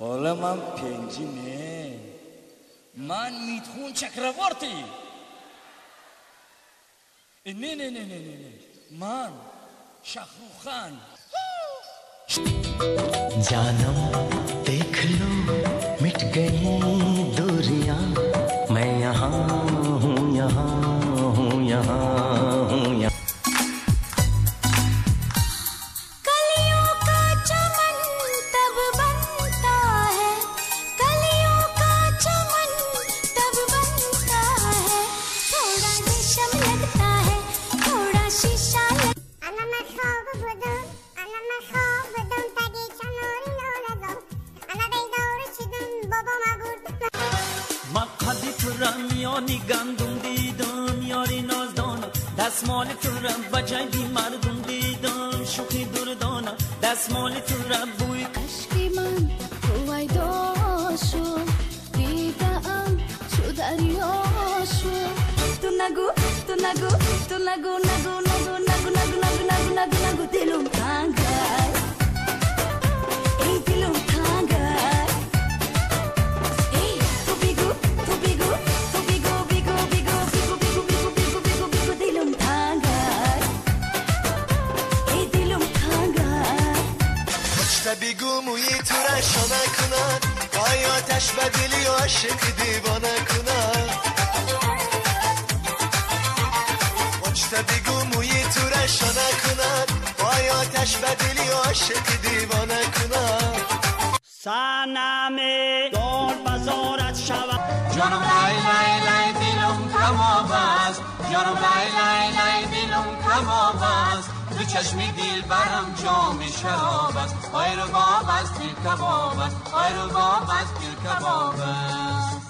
حالا من پنجمه، من میتخون چکرورتی. نه نه نه نه نه من شاهروخ خان. जानम देख लो मिट गई दूरियां, मैं यहाँ हूँ यहाँ हूँ यहाँ हूँ यहाँ। कलियों का चमन तब बनता है, कलियों का चमन तब बनता है, थोड़ा रेशम लगता है थोड़ा शीशा میانی گندم دیدم یاری نازدانم، دستمال تو رم و جای بی مردم دیدم، شوخی دردانم دستمال تو رم بوی عشقی من رویداشو دیدم چو دریاشو. تو نگو تو نگو تو نگو نگو نگو نگو نگو نگو نگو نگو نگو دلم تنگه، ای دلم تنگه. بگو موی تو رشانه کنن، پای آتش و دلی و عشق دیوانه کنن. مجته بگو موی تو رشانه کنن، پای آتش و دلی و عشق دیوانه کنن. سنم دار بزارت شود جانم لای لای لای دلم کباب است، جانم لای لای لای دلم کباب است، تو چشمی دل برم جام شراب است، آی رو باب است دل کباب است، آی رو باب است دل کباب است.